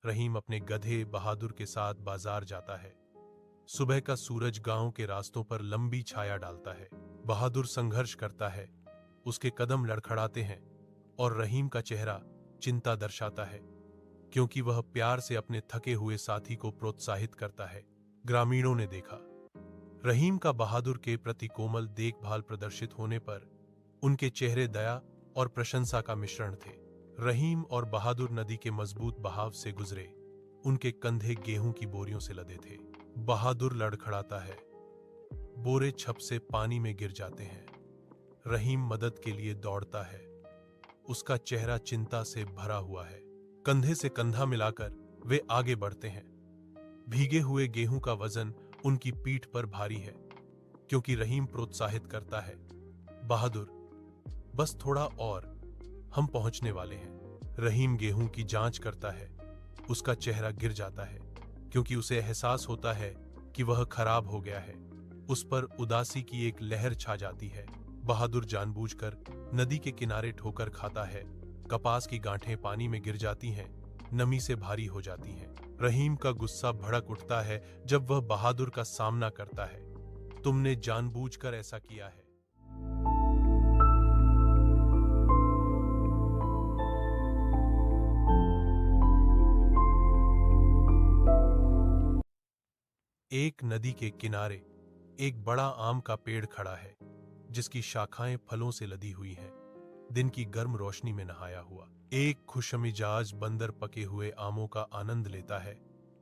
रहीम अपने गधे बहादुर के साथ बाजार जाता है। सुबह का सूरज गांव के रास्तों पर लंबी छाया डालता है। बहादुर संघर्ष करता है, उसके कदम लड़खड़ाते हैं और रहीम का चेहरा चिंता दर्शाता है, क्योंकि वह प्यार से अपने थके हुए साथी को प्रोत्साहित करता है। ग्रामीणों ने देखा, रहीम का बहादुर के प्रति कोमल देखभाल प्रदर्शित होने पर उनके चेहरे दया और प्रशंसा का मिश्रण थे। रहीम और बहादुर नदी के मजबूत बहाव से गुजरे, उनके कंधे गेहूं की बोरियों से लदे थे। बहादुर लड़खड़ाता है, बोरे छप से पानी में गिर जाते हैं। रहीम मदद के लिए दौड़ता है, उसका चेहरा चिंता से भरा हुआ है। कंधे से कंधा मिलाकर वे आगे बढ़ते हैं। भीगे हुए गेहूं का वजन उनकी पीठ पर भारी है, क्योंकि रहीम प्रोत्साहित करता है, बहादुर बस थोड़ा और, हम पहुंचने वाले हैं। रहीम गेहूं की जांच करता है, उसका चेहरा गिर जाता है, क्योंकि उसे एहसास होता है कि वह खराब हो गया है। उस पर उदासी की एक लहर छा जाती है। बहादुर जानबूझकर नदी के किनारे ठोकर खाता है। कपास की गांठें पानी में गिर जाती हैं, नमी से भारी हो जाती हैं। रहीम का गुस्सा भड़क उठता है जब वह बहादुर का सामना करता है। तुमने जानबूझकर ऐसा किया है। एक नदी के किनारे एक बड़ा आम का पेड़ खड़ा है, जिसकी शाखाएं फलों से लदी हुई हैं। दिन की गर्म रोशनी में नहाया हुआ एक खुशमिजाज बंदर पके हुए आमों का आनंद लेता है।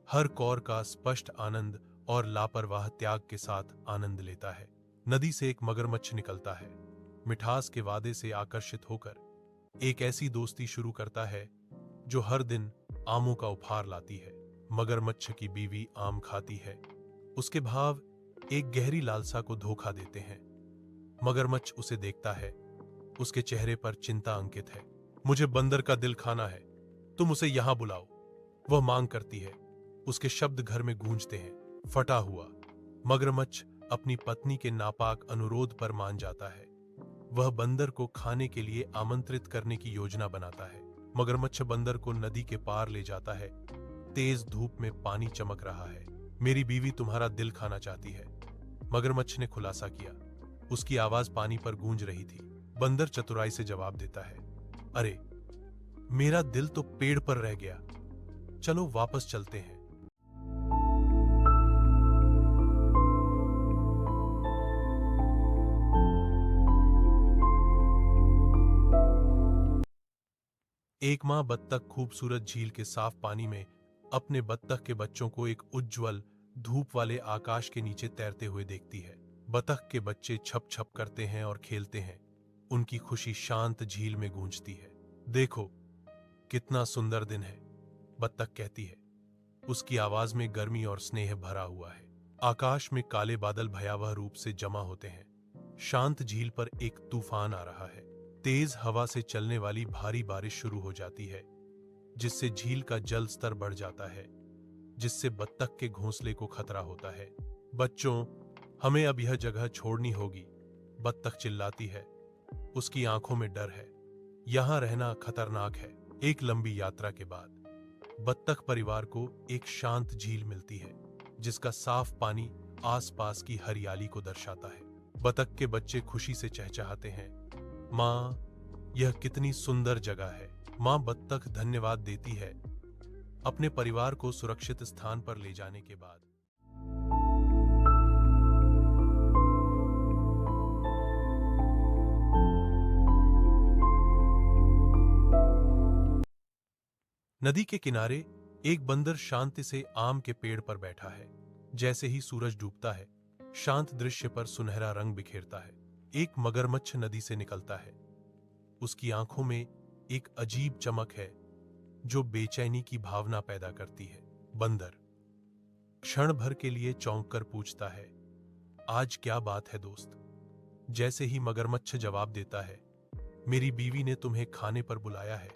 हर कौर का स्पष्ट आनंद और लापरवाह त्याग के साथ आनंद लेता है। नदी से एक मगरमच्छ निकलता है, मिठास के वादे से आकर्षित होकर एक ऐसी दोस्ती शुरू करता है जो हर दिन आमों का उपहार लाती है। मगरमच्छ की बीवी आम खाती है, उसके भाव एक गहरी लालसा को धोखा देते हैं। मगरमच्छ उसे देखता है, उसके चेहरे पर चिंता अंकित है। मुझे बंदर का दिल खाना है, तुम उसे यहां बुलाओ, वह मांग करती है। उसके शब्द घर में गूंजते हैं। फटा हुआ मगरमच्छ अपनी पत्नी के नापाक अनुरोध पर मान जाता है। वह बंदर को खाने के लिए आमंत्रित करने की योजना बनाता है। मगरमच्छ बंदर को नदी के पार ले जाता है। तेज धूप में पानी चमक रहा है। मेरी बीवी तुम्हारा दिल खाना चाहती है, मगरमच्छ ने खुलासा किया। उसकी आवाज पानी पर गूंज रही थी। बंदर चतुराई से जवाब देता है, अरे मेरा दिल तो पेड़ पर रह गया, चलो वापस चलते हैं। एक माँ बत्तख खूबसूरत झील के साफ पानी में अपने बत्तख के बच्चों को एक उज्ज्वल धूप वाले आकाश के नीचे तैरते हुए देखती है। बत्तख के बच्चे छप छप करते हैं और खेलते हैं। उनकी खुशी शांत झील में गूंजती है। देखो कितना सुंदर दिन है, बत्तख कहती है। उसकी आवाज में गर्मी और स्नेह भरा हुआ है। आकाश में काले बादल भयावह रूप से जमा होते हैं। शांत झील पर एक तूफान आ रहा है। तेज हवा से चलने वाली भारी बारिश शुरू हो जाती है, जिससे झील का जल स्तर बढ़ जाता है, जिससे बत्तख के घोंसले को खतरा होता है। बच्चों, हमें अब यह जगह छोड़नी होगी, बत्तख चिल्लाती है। उसकी आंखों में डर है। यहां रहना खतरनाक है। एक लंबी यात्रा के बाद बत्तख परिवार को एक शांत झील मिलती है, जिसका साफ पानी आसपास की हरियाली को दर्शाता है। बत्तख के बच्चे खुशी से चहचहाते हैं। माँ, यह कितनी सुंदर जगह है। माँ बत्तख धन्यवाद देती है अपने परिवार को सुरक्षित स्थान पर ले जाने के बाद। नदी के किनारे एक बंदर शांति से आम के पेड़ पर बैठा है। जैसे ही सूरज डूबता है, शांत दृश्य पर सुनहरा रंग बिखेरता है। एक मगरमच्छ नदी से निकलता है। उसकी आंखों में एक अजीब चमक है जो बेचैनी की भावना पैदा करती है। बंदर क्षण भर के लिए चौंक कर पूछता है, आज क्या बात है दोस्त? जैसे ही मगरमच्छ जवाब देता है, मेरी बीवी ने तुम्हें खाने पर बुलाया है,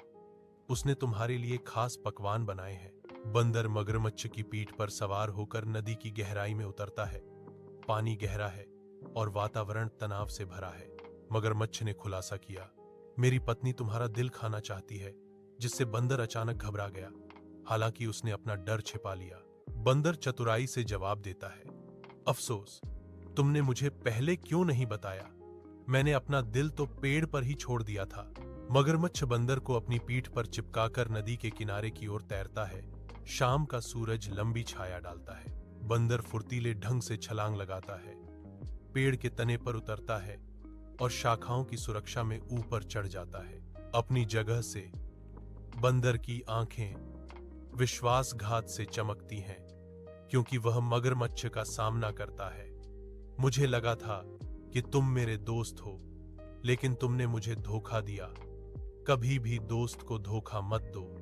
उसने तुम्हारे लिए खास पकवान बनाए हैं। बंदर मगरमच्छ की पीठ पर सवार होकर नदी की गहराई में उतरता है। पानी गहरा है और वातावरण तनाव से भरा है। मगरमच्छ ने खुलासा किया, मेरी पत्नी तुम्हारा दिल खाना चाहती है, जिससे बंदर अचानक घबरा गया। हालांकि उसने अपना डर छिपा लिया। बंदर चतुराई से जवाब देता है, अफसोस, तुमने मुझे पहले क्यों नहीं बताया? मैंने अपना दिल तो पेड़ पर ही छोड़ दिया था। मगरमच्छ बंदर को अपनी पीठ पर चिपकाकर नदी के किनारे की ओर तैरता है। शाम का सूरज लंबी छाया डालता है। बंदर फुर्तीले ढंग से छलांग लगाता है, पेड़ के तने पर उतरता है और शाखाओं की सुरक्षा में ऊपर चढ़ जाता है। अपनी जगह से बंदर की आंखें विश्वासघात से चमकती हैं, क्योंकि वह मगरमच्छ का सामना करता है। मुझे लगा था कि तुम मेरे दोस्त हो, लेकिन तुमने मुझे धोखा दिया। कभी भी दोस्त को धोखा मत दो।